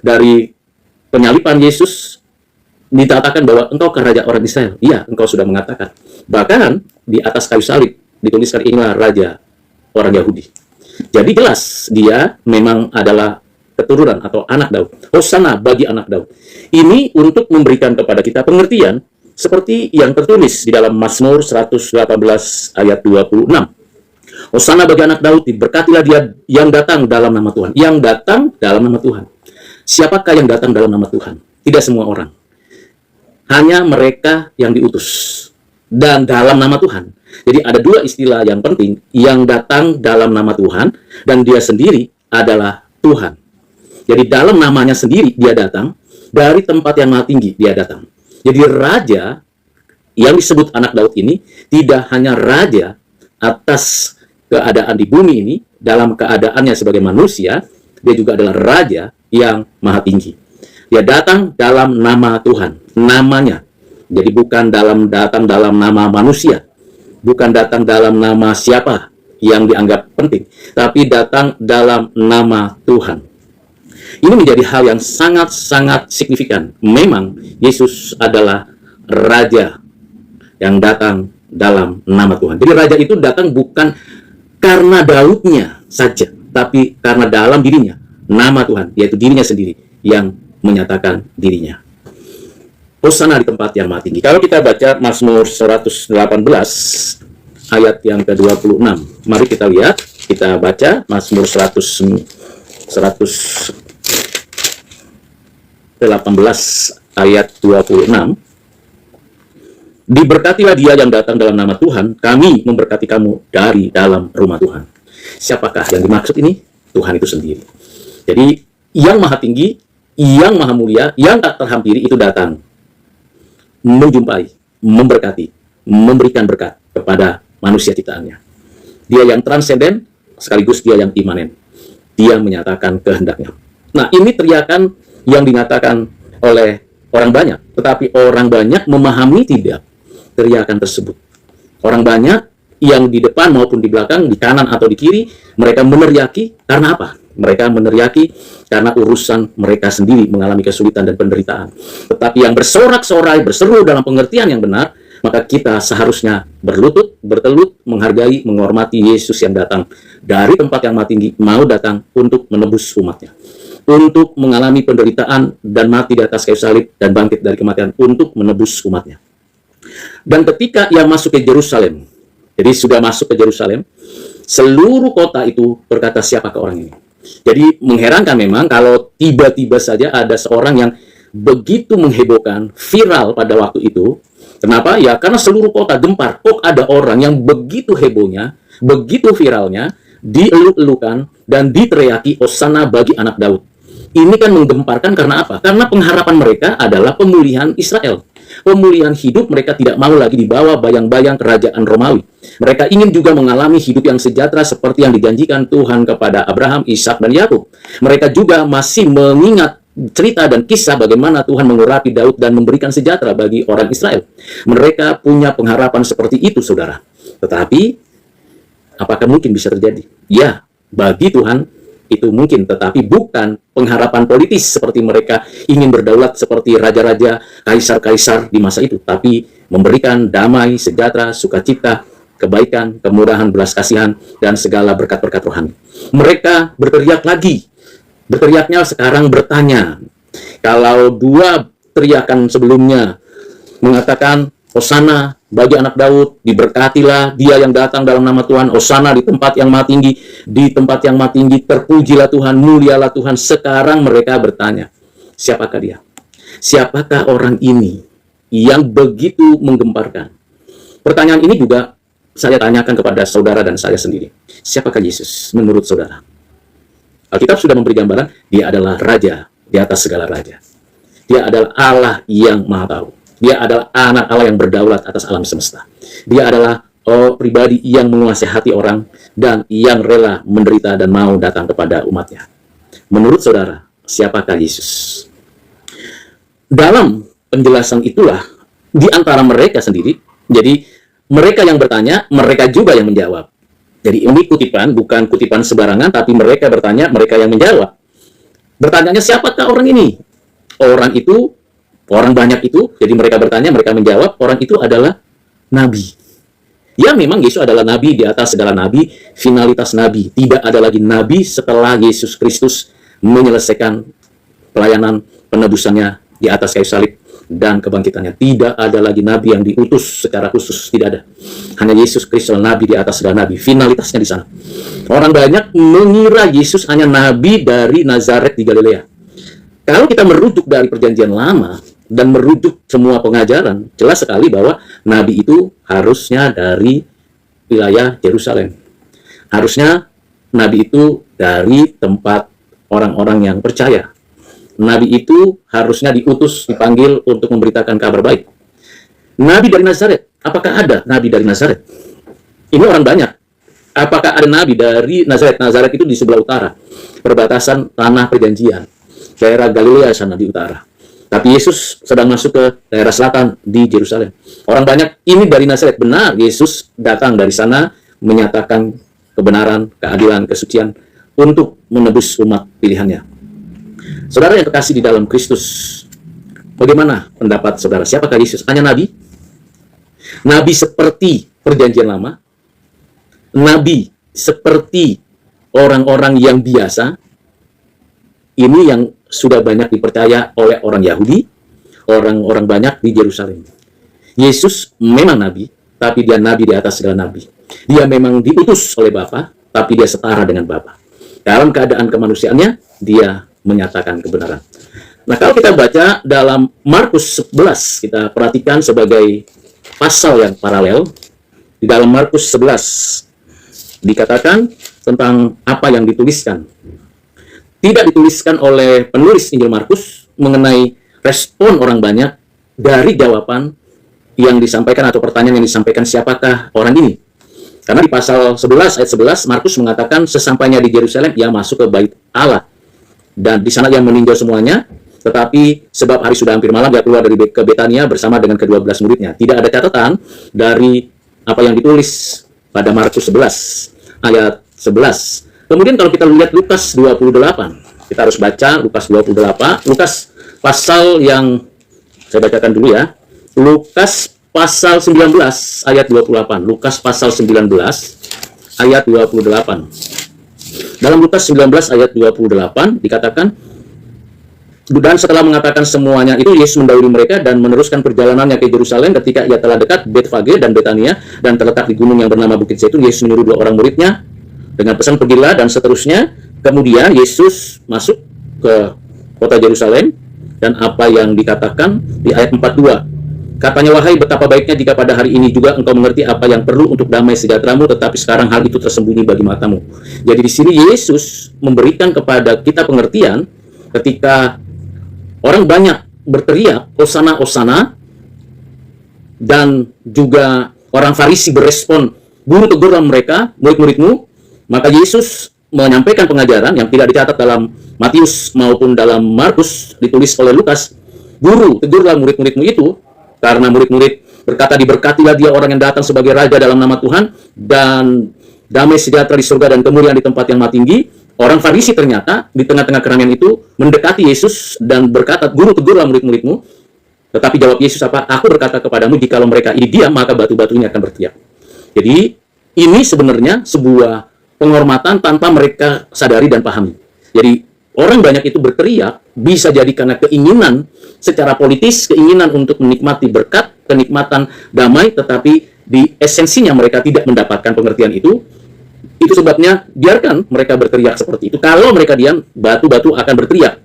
dari penyaliban Yesus dikatakan bahwa engkau raja orang Israel. Iya, engkau sudah mengatakan. Bahkan di atas kayu salib dituliskan inilah raja orang Yahudi. Jadi jelas dia memang adalah keturunan atau anak Daud. Hosana bagi anak Daud. Ini untuk memberikan kepada kita pengertian seperti yang tertulis di dalam Mazmur 118 ayat 26. Hosana bagi anak Daud, diberkatilah dia yang datang dalam nama Tuhan. Yang datang dalam nama Tuhan. Siapakah yang datang dalam nama Tuhan? Tidak semua orang. Hanya mereka yang diutus. Dan dalam nama Tuhan. Jadi ada dua istilah yang penting. Yang datang dalam nama Tuhan dan dia sendiri adalah Tuhan. Jadi dalam namanya sendiri dia datang, dari tempat yang maha tinggi dia datang. Jadi raja yang disebut anak Daud ini tidak hanya raja atas keadaan di bumi ini, dalam keadaannya sebagai manusia, dia juga adalah raja yang maha tinggi. Dia datang dalam nama Tuhan, namanya. Jadi bukan datang dalam nama manusia, bukan datang dalam nama siapa yang dianggap penting, tapi datang dalam nama Tuhan. Ini menjadi hal yang sangat-sangat signifikan. Memang Yesus adalah raja yang datang dalam nama Tuhan. Jadi raja itu datang bukan karena Daudnya saja, tapi karena dalam dirinya, nama Tuhan, yaitu dirinya sendiri yang menyatakan dirinya. Hosana di tempat yang maha tinggi. Kalau kita baca Mazmur 118 ayat yang ke-26. Mari kita lihat, kita baca Mazmur 118 ayat 26. Diberkatilah dia yang datang dalam nama Tuhan, kami memberkati kamu dari dalam rumah Tuhan. Siapakah yang dimaksud ini? Tuhan itu sendiri. Jadi yang maha tinggi, yang maha mulia, yang tak terhampiri itu datang menjumpai, memberkati, memberikan berkat kepada manusia ciptaannya. Dia yang transenden, sekaligus dia yang imanen. Dia menyatakan kehendaknya. Nah, ini teriakan yang dinyatakan oleh orang banyak, tetapi orang banyak memahami tidak teriakan tersebut. Orang banyak yang di depan maupun di belakang, di kanan atau di kiri, mereka meneriaki karena apa? Mereka meneriaki karena urusan mereka sendiri mengalami kesulitan dan penderitaan. Tetapi yang bersorak-sorai, berseru dalam pengertian yang benar, maka kita seharusnya berlutut, bertelut, menghargai, menghormati Yesus yang datang dari tempat yang maha tinggi, mau datang untuk menebus umatnya, untuk mengalami penderitaan dan mati di atas kayu salib dan bangkit dari kematian untuk menebus umatnya. Dan ketika ia masuk ke Yerusalem, jadi sudah masuk ke Yerusalem, seluruh kota itu berkata, siapakah orang ini? Jadi mengherankan memang kalau tiba-tiba saja ada seorang yang begitu menghebohkan, viral pada waktu itu. Kenapa? Ya karena seluruh kota gempar. Kok ada orang yang begitu hebohnya, begitu viralnya, dieluk-elukan dan diteriaki Hosana bagi anak Daud. Ini kan menggemparkan karena apa? Karena pengharapan mereka adalah pemulihan Israel. Pemulihan hidup, mereka tidak mau lagi dibawa bayang-bayang kerajaan Romawi. Mereka ingin juga mengalami hidup yang sejahtera seperti yang dijanjikan Tuhan kepada Abraham, Ishak, dan Yakub. Mereka juga masih mengingat cerita dan kisah bagaimana Tuhan mengurapi Daud dan memberikan sejahtera bagi orang Israel. Mereka punya pengharapan seperti itu, saudara. Tetapi, apakah mungkin bisa terjadi? Ya, bagi Tuhan itu mungkin, tetapi bukan pengharapan politis seperti mereka ingin berdaulat seperti raja-raja, kaisar-kaisar di masa itu, tapi memberikan damai, sejahtera, sukacita, kebaikan, kemurahan, belas kasihan, dan segala berkat-berkat rohani. Mereka berteriak lagi. Berteriaknya sekarang bertanya. Kalau dua teriakan sebelumnya mengatakan, Hosana bagi anak Daud, diberkatilah dia yang datang dalam nama Tuhan, Hosana di tempat yang maha tinggi, di tempat yang maha tinggi, terpujilah Tuhan, mulialah Tuhan. Sekarang mereka bertanya, siapakah dia? Siapakah orang ini yang begitu menggemparkan? Pertanyaan ini juga saya tanyakan kepada saudara dan saya sendiri. Siapakah Yesus menurut saudara? Alkitab sudah memberi gambaran, dia adalah raja di atas segala raja. Dia adalah Allah yang maha tahu. Dia adalah anak Allah yang berdaulat atas alam semesta. Dia adalah pribadi yang menguasai hati orang dan yang rela menderita dan mau datang kepada umatnya. Menurut saudara, siapakah Yesus? Dalam penjelasan itulah, di antara mereka sendiri, jadi mereka yang bertanya, mereka juga yang menjawab. Jadi ini kutipan, bukan kutipan sembarangan, tapi mereka bertanya, mereka yang menjawab. Bertanyanya, siapakah orang ini? Orang banyak itu, jadi mereka bertanya, mereka menjawab, orang itu adalah nabi. Ya memang Yesus adalah nabi di atas segala nabi, finalitas nabi. Tidak ada lagi nabi setelah Yesus Kristus menyelesaikan pelayanan penebusannya di atas kayu salib dan kebangkitannya. Tidak ada lagi nabi yang diutus secara khusus, tidak ada. Hanya Yesus Kristus nabi di atas segala nabi, finalitasnya di sana. Orang banyak mengira Yesus hanya nabi dari Nazaret di Galilea. Kalau kita merujuk dari perjanjian lama dan merujuk semua pengajaran, jelas sekali bahwa nabi itu harusnya dari wilayah Yerusalem. Harusnya nabi itu dari tempat orang-orang yang percaya. Nabi itu harusnya diutus, dipanggil untuk memberitakan kabar baik. Nabi dari Nazaret, apakah ada nabi dari Nazaret? Ini orang banyak. Apakah ada nabi dari Nazaret? Nazaret itu di sebelah utara, perbatasan tanah perjanjian, daerah Galilea sana di utara. Tapi Yesus sedang masuk ke daerah selatan di Yerusalem. Orang banyak, ini dari Nazaret. Benar, Yesus datang dari sana menyatakan kebenaran, keadilan, kesucian untuk menebus umat pilihannya. Saudara yang terkasih di dalam Kristus, bagaimana pendapat saudara? Siapakah Yesus? Hanya nabi? Nabi seperti perjanjian lama? Nabi seperti orang-orang yang biasa? Ini yang sudah banyak dipercaya oleh orang Yahudi, orang-orang banyak di Yerusalem. Yesus memang nabi, tapi dia nabi di atas segala nabi. Dia memang diutus oleh Bapa, tapi dia setara dengan Bapa. Dalam keadaan kemanusiaannya, dia menyatakan kebenaran. Nah, kalau kita baca dalam Markus 11, kita perhatikan sebagai pasal yang paralel. Di dalam Markus 11 dikatakan tentang apa yang dituliskan. Tidak dituliskan oleh penulis Injil Markus mengenai respon orang banyak dari jawaban yang disampaikan atau pertanyaan yang disampaikan, siapakah orang ini? Karena di pasal 11 ayat 11 Markus mengatakan sesampainya di Yerusalem ia masuk ke bait Allah. Dan di sana dia meninjau semuanya, tetapi sebab hari sudah hampir malam, dia keluar dari ke Betania bersama dengan ke-12 muridnya. Tidak ada catatan dari apa yang ditulis pada Markus 11, ayat 11. Kemudian kalau kita lihat Lukas 28, kita harus baca Lukas 28, Lukas pasal yang saya bacakan dulu ya. Lukas pasal 19 ayat 28. Lukas pasal 19 ayat 28. Dalam Lukas 19 ayat 28 dikatakan, dan setelah mengatakan semuanya itu, Yesus mendahului mereka dan meneruskan perjalanannya ke Yerusalem. Ketika ia telah dekat Betfage dan Betania dan terletak di gunung yang bernama Bukit Zaitun, Yesus menyuruh 2 orang muridnya dengan pesan pergilah dan seterusnya. Kemudian Yesus masuk ke kota Yerusalem dan apa yang dikatakan di ayat 42. Katanya, wahai betapa baiknya jika pada hari ini juga engkau mengerti apa yang perlu untuk damai sejahteramu, tetapi sekarang hal itu tersembunyi bagi matamu. Jadi di sini Yesus memberikan kepada kita pengertian ketika orang banyak berteriak, Hosana, Hosana, dan juga orang Farisi berespon, Guru tegurlah mereka, murid-muridmu. Maka Yesus menyampaikan pengajaran yang tidak dicatat dalam Matius maupun dalam Markus, ditulis oleh Lukas. Guru, tegurlah murid-muridmu itu, karena murid-murid berkata, diberkatilah dia orang yang datang sebagai raja dalam nama Tuhan, dan damai sejahtera di surga dan kemuliaan di tempat yang maha tinggi. Orang Farisi ternyata di tengah-tengah keramaian itu mendekati Yesus dan berkata, Guru, tegurlah murid-muridmu. Tetapi jawab Yesus apa? Aku berkata kepadamu, jikalau mereka ini diam, maka batu-batu ini akan berteriak. Jadi ini sebenarnya sebuah penghormatan tanpa mereka sadari dan pahami. Jadi orang banyak itu berteriak bisa jadi karena keinginan secara politis, keinginan untuk menikmati berkat, kenikmatan damai, tetapi di esensinya mereka tidak mendapatkan pengertian itu. Itu sebabnya biarkan mereka berteriak seperti itu. Kalau mereka diam, batu-batu akan berteriak.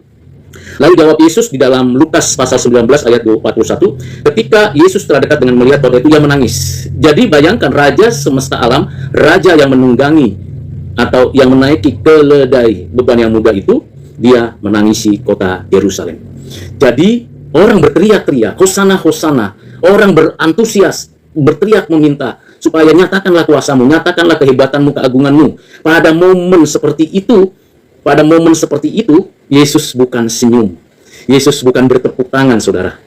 Lalu jawab Yesus di dalam Lukas pasal 19 ayat 41, ketika Yesus telah dekat dengan melihat kota itu, ia menangis. Jadi bayangkan raja semesta alam, raja yang menunggangi atau yang menaiki keledai beban yang mudah itu, dia menangisi kota Yerusalem. Jadi orang berteriak-teriak, Hosana, Hosana. Orang berantusias, berteriak meminta, supaya nyatakanlah kuasamu, nyatakanlah kehebatanmu, keagunganmu. Pada momen seperti itu, Yesus bukan senyum. Yesus bukan bertepuk tangan, saudara.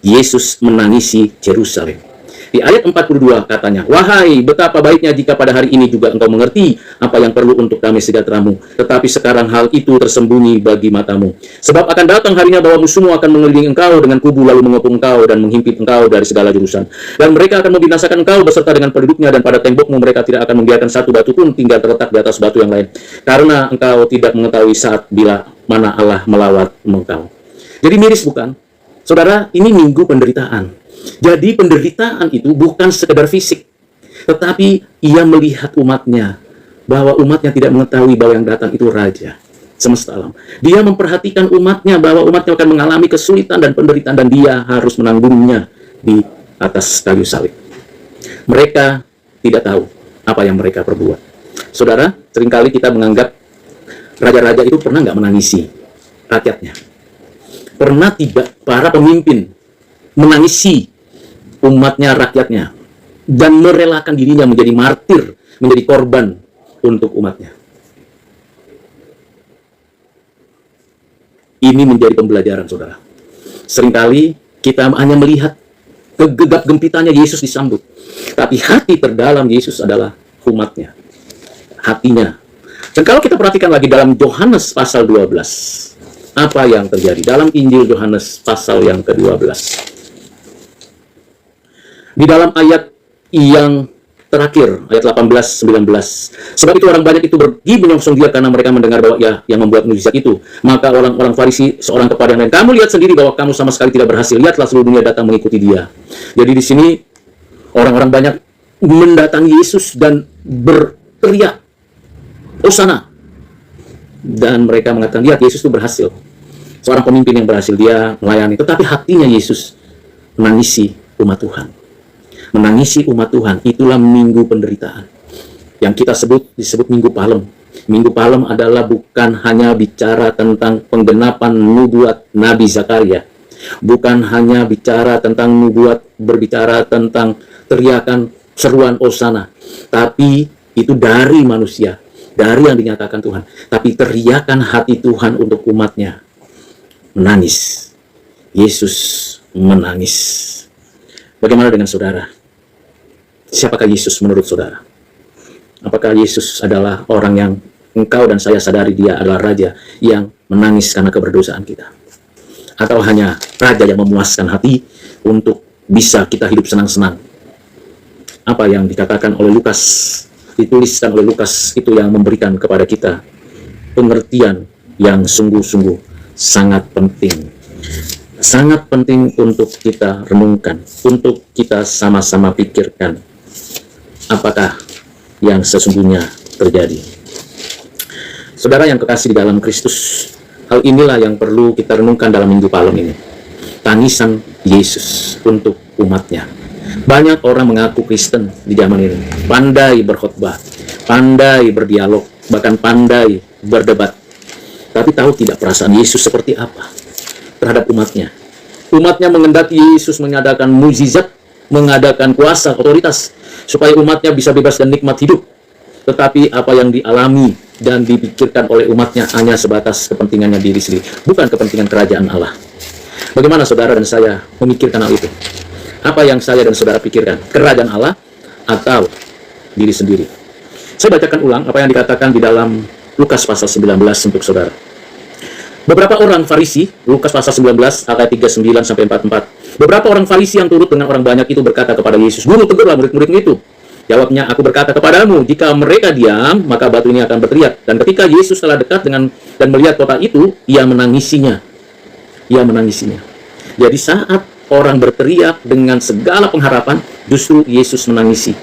Yesus menangisi Yerusalem. Di ayat 42 katanya, wahai betapa baiknya jika pada hari ini juga engkau mengerti apa yang perlu untuk damai sejahteramu, tetapi sekarang hal itu tersembunyi bagi matamu. Sebab akan datang harinya bahwa musuhmu akan mengelilingi engkau dengan kubu, lalu mengepung engkau dan menghimpit engkau dari segala jurusan. Dan mereka akan membinasakan engkau beserta dengan penduduknya, dan pada tembokmu mereka tidak akan membiarkan satu batu pun tinggal terletak di atas batu yang lain. Karena engkau tidak mengetahui saat bila mana Allah melawat engkau. Jadi miris bukan? Saudara, ini minggu penderitaan. Jadi penderitaan itu bukan sekedar fisik, tetapi ia melihat umatnya, bahwa umatnya tidak mengetahui bahwa yang datang itu Raja semesta alam. Dia memperhatikan umatnya, bahwa umatnya akan mengalami kesulitan dan penderitaan, dan dia harus menanggungnya di atas kayu salib. Mereka tidak tahu apa yang mereka perbuat. Saudara, seringkali kita menganggap raja-raja itu pernah nggak menangisi rakyatnya. Pernah tidak para pemimpin menangisi umatnya, rakyatnya, dan merelakan dirinya menjadi martir, menjadi korban untuk umatnya. Ini menjadi pembelajaran, saudara. Seringkali kita hanya melihat gegap gempitanya Yesus disambut, tapi hati terdalam Yesus adalah umatnya, hatinya. Dan kalau kita perhatikan lagi dalam Yohanes pasal 12, apa yang terjadi dalam Injil Yohanes pasal yang ke-12? Di dalam ayat yang terakhir, ayat 18-19. Sebab itu orang banyak itu pergi menyongsong dia karena mereka mendengar bahwa ia yang membuat mukjizat itu. Maka orang-orang Farisi seorang kepada yang lain, kamu lihat sendiri bahwa kamu sama sekali tidak berhasil. Lihatlah seluruh dunia datang mengikuti dia. Jadi di sini orang-orang banyak mendatangi Yesus dan berteriak, Hosana. Dan mereka mengatakan, lihat Yesus itu berhasil. Seorang pemimpin yang berhasil, dia melayani. Tetapi hatinya Yesus menangisi umat Tuhan. Menangisi umat Tuhan, itulah minggu penderitaan yang kita disebut Minggu Palem. Minggu Palem adalah bukan hanya bicara tentang penggenapan nubuat Nabi Zakaria, bukan hanya bicara tentang nubuat, berbicara tentang teriakan seruan Hosana, tapi itu dari manusia, dari yang dinyatakan Tuhan, tapi teriakan hati Tuhan untuk umatnya. Menangis, Yesus menangis. Bagaimana dengan saudara? Siapakah Yesus menurut saudara? Apakah Yesus adalah orang yang engkau dan saya sadari dia adalah Raja yang menangis karena keberdosaan kita? Atau hanya Raja yang memuaskan hati untuk bisa kita hidup senang-senang. Apa yang dikatakan oleh Lukas, dituliskan oleh Lukas, itu yang memberikan kepada kita pengertian yang sungguh-sungguh sangat penting. Sangat penting untuk kita renungkan, untuk kita sama-sama pikirkan apakah yang sesungguhnya terjadi. Saudara yang kekasih di dalam Kristus, hal inilah yang perlu kita renungkan dalam Minggu Palem ini. Tangisan Yesus untuk umatnya. Banyak orang mengaku Kristen di zaman ini, pandai berkhotbah, pandai berdialog, bahkan pandai berdebat, tapi tahu tidak perasaan Yesus seperti apa terhadap umatnya. Umatnya mengendaki Yesus mengadakan mukjizat, mengadakan kuasa, otoritas, supaya umatnya bisa bebas dan nikmat hidup. Tetapi apa yang dialami dan dipikirkan oleh umatnya hanya sebatas kepentingannya diri sendiri, bukan kepentingan kerajaan Allah. Bagaimana saudara dan saya memikirkan hal itu? Apa yang saya dan saudara pikirkan? Kerajaan Allah atau diri sendiri? Saya bacakan ulang apa yang dikatakan di dalam Lukas pasal 19 untuk saudara. Beberapa orang Farisi, Lukas pasal 19 ayat 39 sampai 44. Beberapa orang Farisi yang turut dengan orang banyak itu berkata kepada Yesus, "Guru, tegurlah murid-muridmu itu." Jawabnya, "Aku berkata kepadamu, jika mereka diam, maka batu ini akan berteriak." Dan ketika Yesus telah dekat dengan dan melihat kota itu, ia menangisinya. Ia menangisinya. Jadi saat orang berteriak dengan segala pengharapan, justru Yesus menangisi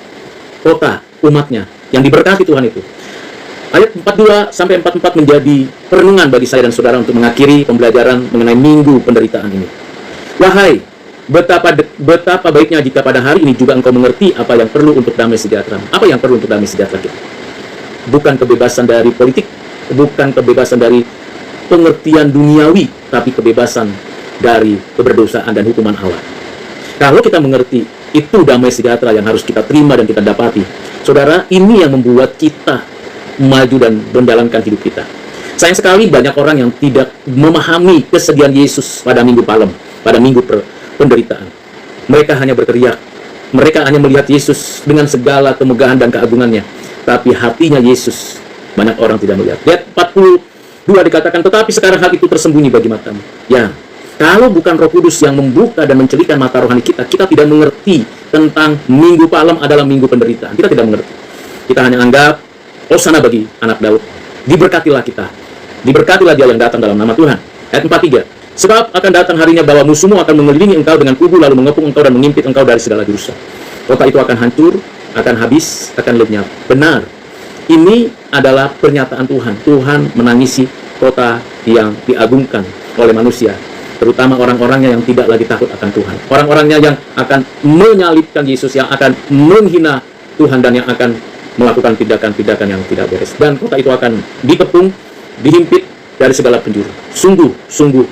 kota umatnya yang diberkati Tuhan itu. Ayat 42 sampai 44 menjadi perenungan bagi saya dan saudara untuk mengakhiri pembelajaran mengenai minggu penderitaan ini. Wahai, betapa baiknya jika pada hari ini juga engkau mengerti apa yang perlu untuk damai sejahtera. Apa yang perlu untuk damai sejahtera kita? Bukan kebebasan dari politik, bukan kebebasan dari pengertian duniawi, tapi kebebasan dari keberdosaan dan hukuman Allah. Kalau kita mengerti, itu damai sejahtera yang harus kita terima dan kita dapati. Saudara, ini yang membuat kita maju dan menjalankan hidup kita. Sayang sekali banyak orang yang tidak memahami kesedihan Yesus pada Minggu Palem, pada Minggu penderitaan. Mereka hanya berteriak, mereka hanya melihat Yesus dengan segala kemegahan dan keagungannya, tapi hatinya Yesus banyak orang tidak melihat. Ayat 42 dikatakan, tetapi sekarang hal itu tersembunyi bagi matamu. Ya, kalau bukan Roh Kudus yang membuka dan mencelikan mata rohani kita, kita tidak mengerti tentang Minggu Palem adalah minggu penderitaan. Kita tidak mengerti. Kita hanya anggap hosana bagi anak Daud. Diberkatilah kita. Diberkatilah dia yang datang dalam nama Tuhan. Ayat 43. Sebab akan datang harinya bahwa musuhmu akan mengelilingi engkau dengan kubu, lalu mengepung engkau dan mengimpit engkau dari segala jurusnya. Kota itu akan hancur, akan habis, akan lenyap. Benar. Ini adalah pernyataan Tuhan. Tuhan menangisi kota yang diagungkan oleh manusia, terutama orang-orangnya yang tidak lagi takut akan Tuhan. Orang-orangnya yang akan menyalibkan Yesus, yang akan menghina Tuhan, dan yang akan melakukan tindakan-tindakan yang tidak beres. Dan kota itu akan dikepung, dihimpit dari segala penjuru. Sungguh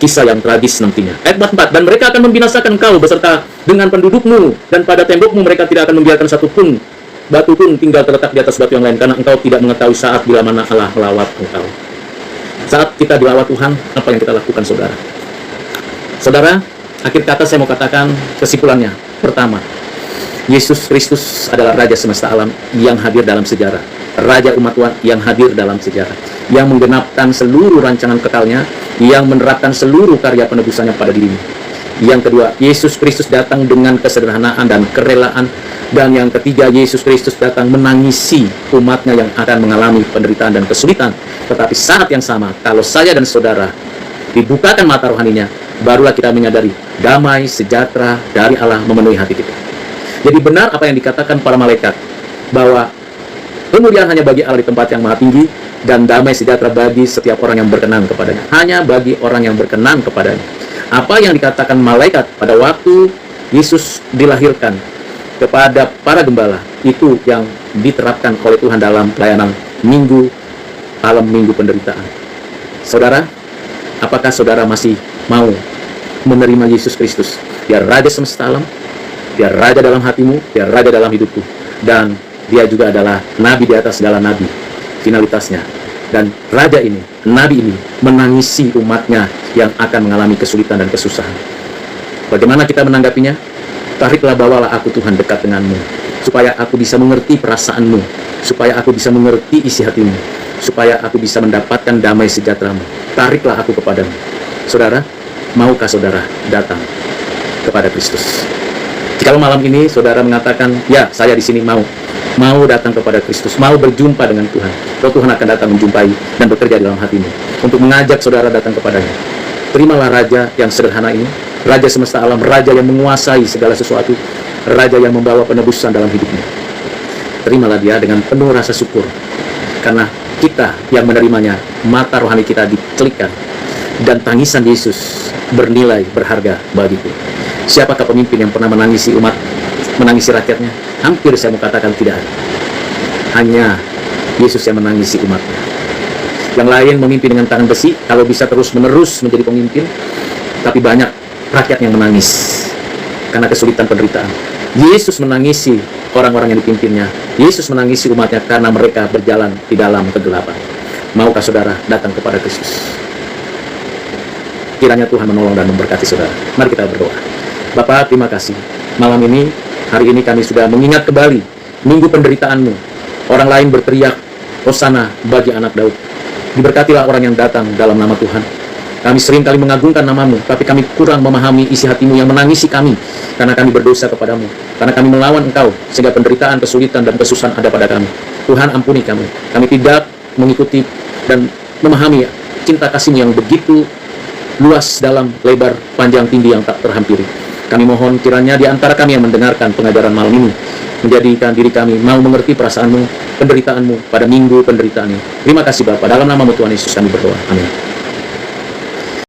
kisah yang tragis nantinya. Ayat 44, dan mereka akan membinasakan engkau beserta dengan pendudukmu, dan pada tembokmu mereka tidak akan membiarkan satupun batu pun tinggal terletak di atas batu yang lain, karena engkau tidak mengetahui saat bila mana Allah melawat engkau. Saat kita dilawat Tuhan, apa yang kita lakukan, saudara? Saudara, akhir kata saya mau katakan kesimpulannya. Pertama, Yesus Kristus adalah Raja semesta alam yang hadir dalam sejarah. Raja umat Tuhan yang hadir dalam sejarah, yang menggenapkan seluruh rancangan kekalnya, yang menerapkan seluruh karya penebusannya pada dirinya. Yang kedua, Yesus Kristus datang dengan kesederhanaan dan kerelaan. Dan yang ketiga, Yesus Kristus datang menangisi umatnya yang akan mengalami penderitaan dan kesulitan. Tetapi saat yang sama, kalau saya dan saudara dibukakan mata rohaninya, barulah kita menyadari damai sejahtera dari Allah memenuhi hati kita. Jadi benar apa yang dikatakan para malaikat, bahwa kemuliaan hanya bagi Allah di tempat yang maha tinggi, dan damai sejahtera bagi setiap orang yang berkenan kepadanya. Hanya bagi orang yang berkenan kepadanya. Apa yang dikatakan malaikat pada waktu Yesus dilahirkan kepada para gembala, itu yang diterapkan oleh Tuhan dalam pelayanan Minggu Palem, Minggu penderitaan. Saudara, apakah saudara masih mau menerima Yesus Kristus? Dia Raja semesta alam, dia Raja dalam hatimu, dia Raja dalam hidupku, dan dia juga adalah Nabi di atas segala Nabi, finalitasnya. Dan Raja ini, Nabi ini, menangisi umatnya yang akan mengalami kesulitan dan kesusahan. Bagaimana kita menanggapinya? Tariklah, bawalah aku Tuhan dekat denganmu, supaya aku bisa mengerti perasaanmu, supaya aku bisa mengerti isi hatimu, supaya aku bisa mendapatkan damai sejahteramu. Tariklah aku kepadamu. Saudara, maukah saudara datang kepada Kristus. Jika malam ini saudara mengatakan, ya saya di sini mau datang kepada Kristus, mau berjumpa dengan Tuhan, Roh Tuhan akan datang menjumpai dan bekerja dalam hatimu untuk mengajak saudara datang kepadanya. Terimalah Raja yang sederhana ini, Raja semesta alam, Raja yang menguasai segala sesuatu, Raja yang membawa penebusan dalam hidupmu. Terimalah dia dengan penuh rasa syukur, karena kita yang menerimanya, mata rohani kita dikelikkan, dan tangisan Yesus bernilai berharga bagiku. Siapakah pemimpin yang pernah menangisi rakyatnya? Hampir saya mau katakan tidak ada. Hanya Yesus yang menangisi umatnya. Yang lain memimpin dengan tangan besi, kalau bisa terus-menerus menjadi pemimpin, tapi banyak rakyat yang menangis karena kesulitan penderitaan. Yesus menangisi orang-orang yang dipimpinnya. Yesus menangisi umatnya karena mereka berjalan di dalam kegelapan. Maukah saudara datang kepada Kristus? Kiranya Tuhan menolong dan memberkati saudara. Mari kita berdoa. Bapa, terima kasih. Malam ini, hari ini kami sudah mengingat kembali minggu penderitaanmu. Orang lain berteriak, Hosana bagi anak Daud. Diberkatilah orang yang datang dalam nama Tuhan. Kami sering kali mengagungkan namamu, tapi kami kurang memahami isi hatimu yang menangisi kami, karena kami berdosa kepadamu, karena kami melawan engkau, sehingga penderitaan, kesulitan, dan kesusahan ada pada kami. Tuhan, ampuni kami. Kami tidak mengikuti dan memahami cinta kasih-Mu yang begitu luas, dalam, lebar, panjang, tinggi yang tak terhampiri. Kami mohon kiranya di antara kami yang mendengarkan pengajaran malam ini, menjadikan diri kami mau mengerti perasaanmu, penderitaanmu pada minggu penderitaan ini. Terima kasih Bapa, dalam nama Tuhan Yesus kami berdoa. Amin.